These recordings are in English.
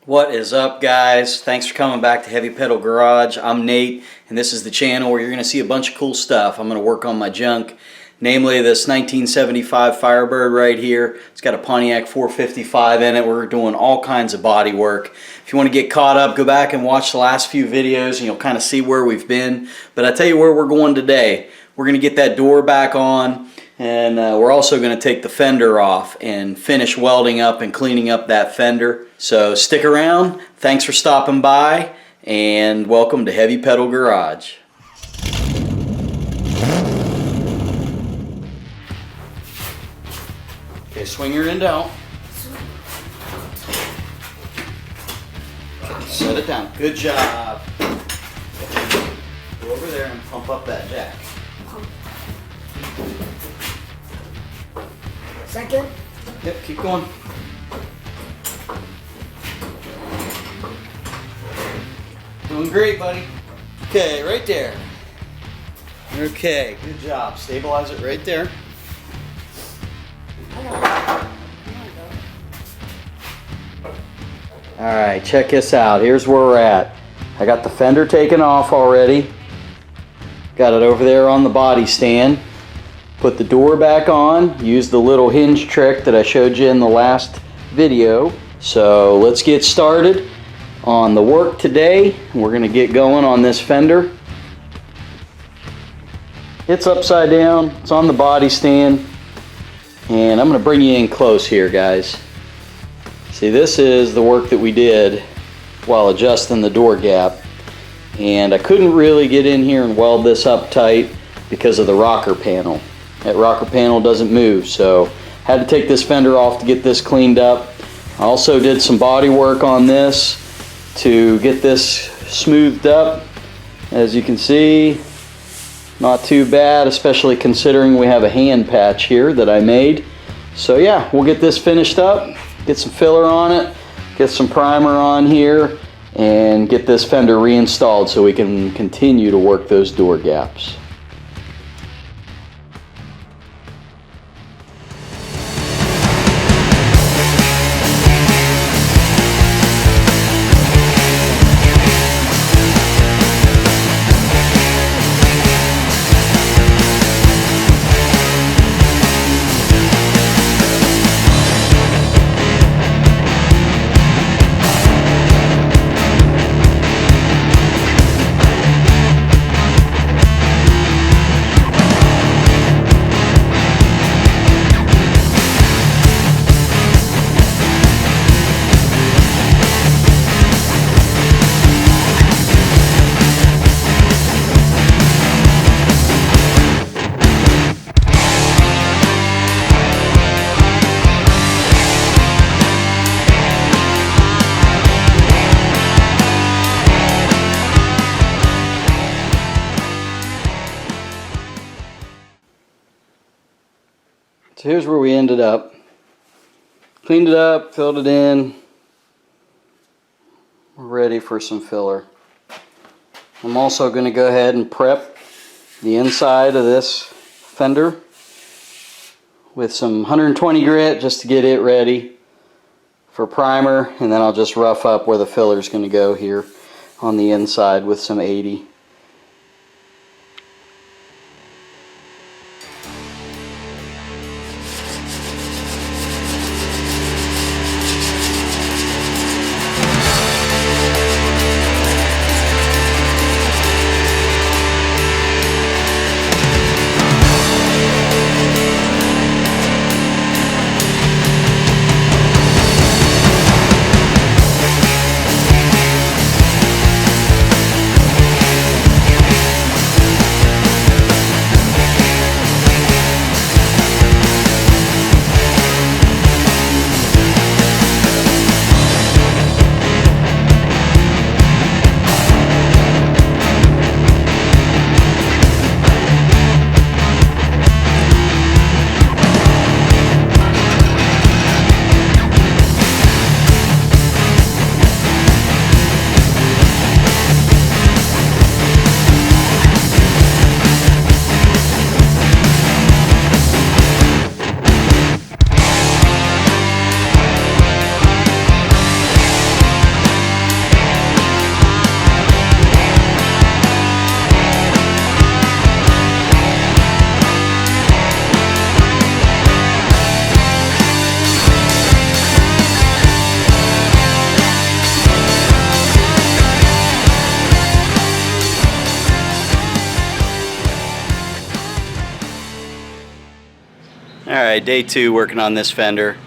What is up, guys? Thanks for coming back to Heavy Pedal Garage. I'm Nate, and this is the channel where you're going to see a bunch of cool stuff. I'm going to work on my junk, namely this 1975 Firebird right here. It's got a Pontiac 455 in it. We're doing all kinds of body work. If you want to get caught up, go back and watch the last few videos and you'll kind of see where we've been. But I tell you where we're going today. We're going to get that door back on, and we're also going to take the fender off and finish welding up and cleaning up that fender. So stick around. Thanks for stopping by, and welcome to Heavy Pedal Garage. Okay, swing your end out. Okay, set it down. Good job. Go over there and pump up that jack. Second. Yep, keep going. Doing great, buddy. Okay, right there. Okay, good job. Stabilize it right there. Alright, check this out. Here's where we're at. I got the fender taken off already. Got it over there on the body stand. Put the door back on. Use the little hinge trick that I showed you in the last video. So let's get started on the work today. We're going to get going on this fender. It's upside down. It's on the body stand. And I'm going to bring you in close here, guys. See, this is the work that we did while adjusting the door gap. And I couldn't really get in here and weld this up tight because of the rocker panel. That rocker panel doesn't move, so had to take this fender off to get this cleaned up. I also did some body work on this to get this smoothed up. As you can see, not too bad, especially considering we have a hand patch here that I made. So yeah, we'll get this finished up, get some filler on it, get some primer on here, and get this fender reinstalled so we can continue to work those door gaps. So here's where we ended up. Cleaned it up, filled it in. We're ready for some filler. I'm also going to go ahead and prep the inside of this fender with some 120 grit just to get it ready for primer, and then I'll just rough up where the filler is going to go here on the inside with some 80. Alright, day 2 working on this fender.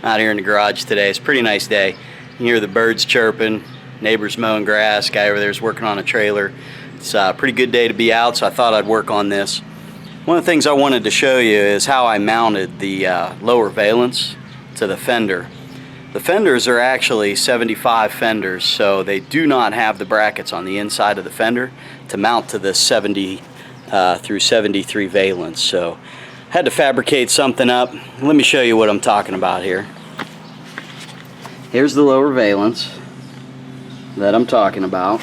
Out here in the garage today. It's a pretty nice day. You can hear the birds chirping, neighbors mowing grass, guy over there is working on a trailer. It's a pretty good day to be out, so I thought I'd work on this. One of the things I wanted to show you is how I mounted the lower valence to the fender. The fenders are actually 75 fenders, so they do not have the brackets on the inside of the fender to mount to this 70 through 73 valence. So I had to fabricate something up. Let me show you what I'm talking about here. Here's the lower valence that I'm talking about.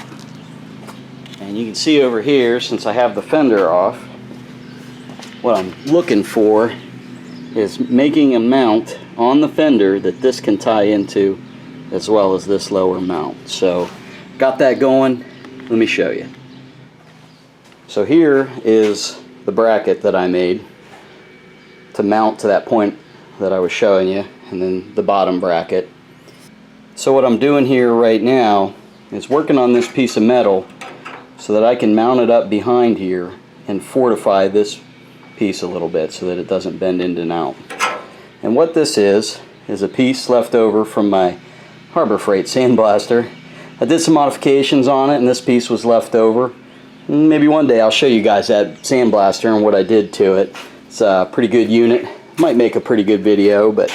And you can see over here, since I have the fender off, what I'm looking for is making a mount on the fender that this can tie into, as well as this lower mount. So got that going. Let me show you. So here is the bracket that I made to mount to that point that I was showing you, and then the bottom bracket. So what I'm doing here right now is working on this piece of metal so that I can mount it up behind here and fortify this piece a little bit so that it doesn't bend in and out. And what this is a piece left over from my Harbor Freight sandblaster. I did some modifications on it and this piece was left over. Maybe one day I'll show you guys that sandblaster and what I did to it. It's a pretty good unit. Might make a pretty good video, but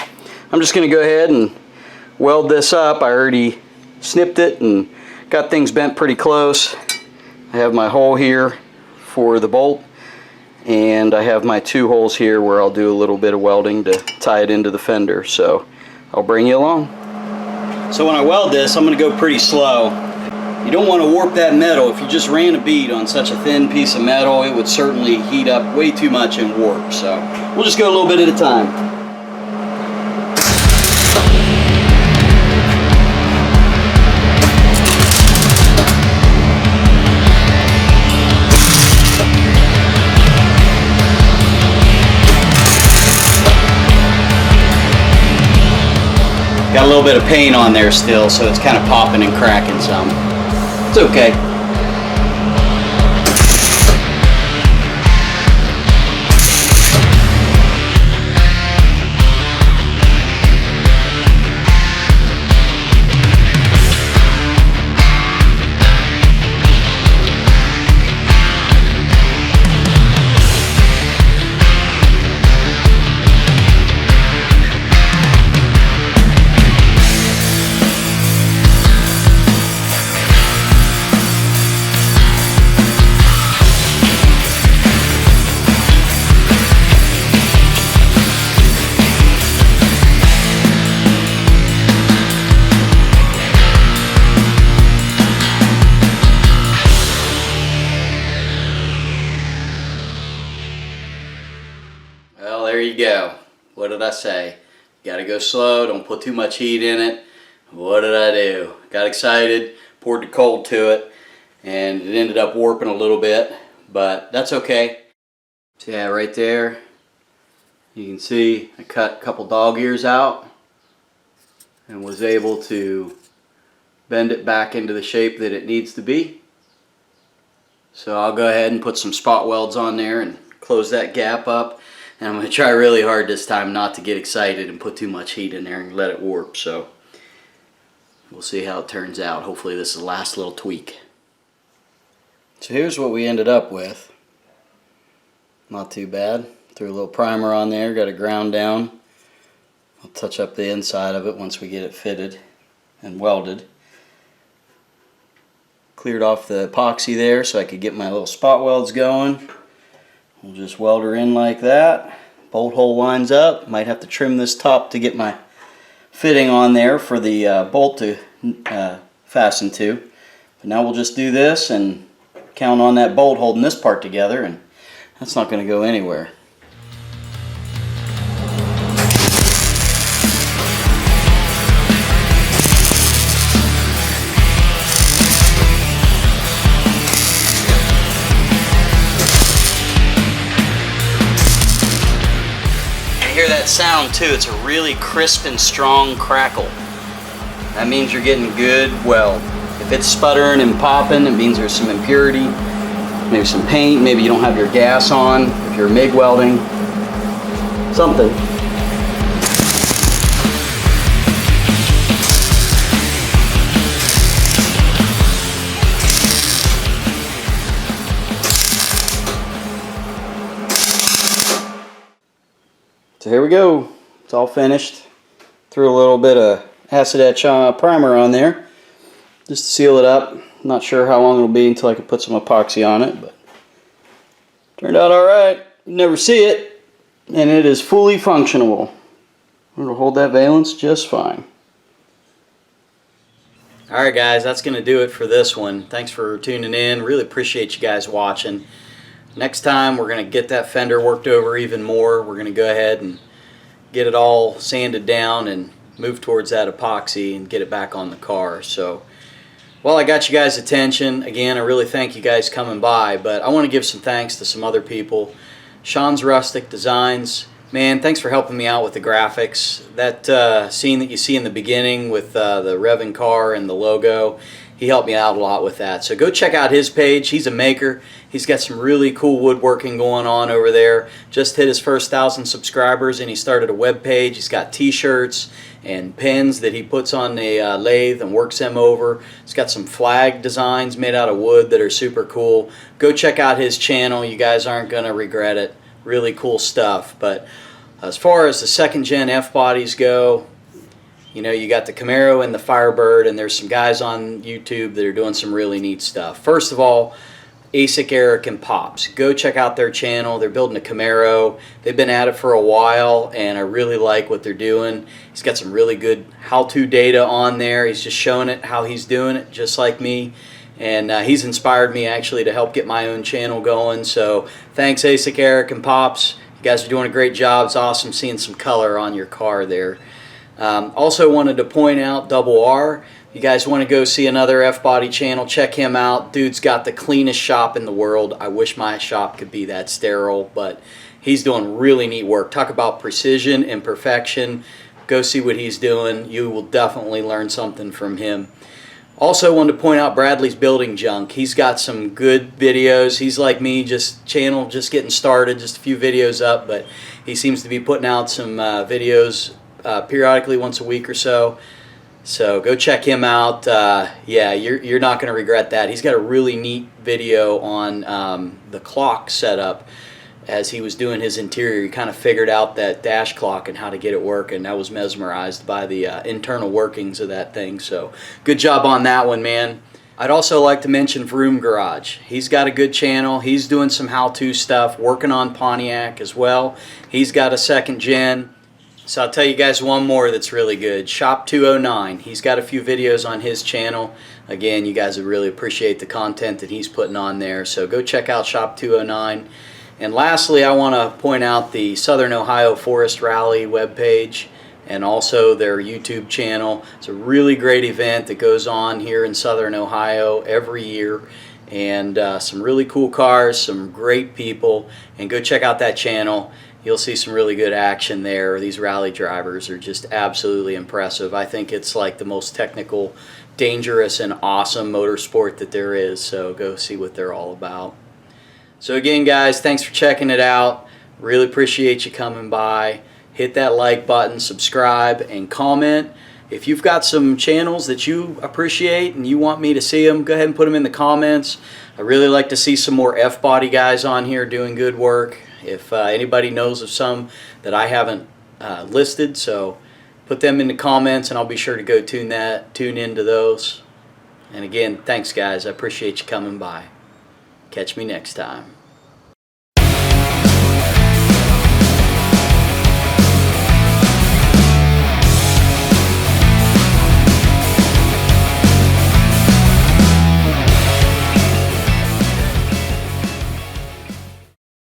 I'm just going to go ahead and weld this up. I already snipped it and got things bent pretty close. I have my hole here for the bolt, and I have my 2 holes here where I'll do a little bit of welding to tie it into the fender. So I'll bring you along. So when I weld this, I'm going to go pretty slow. You don't want to warp that metal. If you just ran a bead on such a thin piece of metal, it would certainly heat up way too much and warp. So we'll just go a little bit at a time. Got a little bit of paint on there still, so it's kind of popping and cracking some. It's okay. There you go. What did I say? You gotta go slow, don't put too much heat in it. What did I do? Got excited, poured the cold to it, and it ended up warping a little bit, but that's okay. So yeah, right there, you can see I cut a couple dog ears out and was able to bend it back into the shape that it needs to be. So I'll go ahead and put some spot welds on there and close that gap up. And I'm going to try really hard this time not to get excited and put too much heat in there and let it warp. So we'll see how it turns out. Hopefully this is the last little tweak. So here's what we ended up with. Not too bad. Threw a little primer on there, got it ground down. I'll touch up the inside of it once we get it fitted and welded. Cleared off the epoxy there so I could get my little spot welds going. We'll just weld her in like that. Bolt hole lines up. Might have to trim this top to get my fitting on there for the bolt to fasten to. But now we'll just do this and count on that bolt holding this part together, and that's not going to go anywhere. Hear that sound too. It's a really crisp and strong crackle. That means you're getting good weld. If it's sputtering and popping, it means there's some impurity, maybe some paint, maybe you don't have your gas on, if you're MIG welding, something. So here we go. It's all finished. Threw a little bit of Asicerik primer on there just to seal it up. Not sure how long it'll be until I can put some epoxy on it, but turned out alright. You never see it, and it is fully functional. It'll hold that valence just fine. Alright guys, that's going to do it for this one. Thanks for tuning in. Really appreciate you guys watching. Next time we're going to get that fender worked over even more. We're going to go ahead and get it all sanded down and move towards that epoxy and get it back on the car. So while I got you guys' attention, again, I really thank you guys coming by, but I want to give some thanks to some other people. Sean's Rustic Designs. Man, thanks for helping me out with the graphics. That scene that you see in the beginning with the revving car and the logo, he helped me out a lot with that. So go check out his page. He's a maker. He's got some really cool woodworking going on over there. Just hit his first 1,000 subscribers and he started a web page. He's got t-shirts and pens that he puts on the lathe and works them over. He's got some flag designs made out of wood that are super cool. Go check out his channel. You guys aren't going to regret it. Really cool stuff. But as far as the second gen F bodies go, you know, you got the Camaro and the Firebird, and there's some guys on YouTube that are doing some really neat stuff. First of all, Asicerik and Pops. Go check out their channel. They're building a Camaro. They've been at it for a while, and I really like what they're doing. He's got some really good how-to data on there. He's just showing it how he's doing it, just like me. And he's inspired me actually to help get my own channel going. So thanks Asicerik and Pops. You guys are doing a great job. It's awesome seeing some color on your car there. Also wanted to point out Double R. You guys want to go see another F-Body channel, check him out. Dude's got the cleanest shop in the world. I wish my shop could be that sterile, but he's doing really neat work. Talk about precision and perfection. Go see what he's doing. You will definitely learn something from him. Also wanted to point out Bradley's Building Junk. He's got some good videos. He's like me, just getting started, just a few videos up, but he seems to be putting out some videos periodically once a week or so. So go check him out. Yeah, you're not going to regret that. He's got a really neat video on the clock setup as he was doing his interior. He kind of figured out that dash clock and how to get it working. I was mesmerized by the internal workings of that thing. So good job on that one, man. I'd also like to mention Vroom Garage. He's got a good channel. He's doing some how-to stuff, working on Pontiac as well. He's got a second gen. So I'll tell you guys one more that's really good. Shop 209. He's got a few videos on his channel. Again, you guys would really appreciate the content that he's putting on there. So go check out Shop 209. And lastly, I want to point out the Southern Ohio Forest Rally webpage and also their YouTube channel. It's a really great event that goes on here in Southern Ohio every year. And some really cool cars, some great people. And go check out that channel. You'll see some really good action there. These rally drivers are just absolutely impressive. I think it's like the most technical, dangerous, and awesome motorsport that there is. So go see what they're all about. So again, guys, thanks for checking it out. Really appreciate you coming by. Hit that like button, subscribe, and comment. If you've got some channels that you appreciate and you want me to see them, go ahead and put them in the comments. I really like to see some more F-Body guys on here doing good work. If anybody knows of some that I haven't listed, so put them in the comments and I'll be sure to go tune into those. And again, thanks guys. I appreciate you coming by. Catch me next time.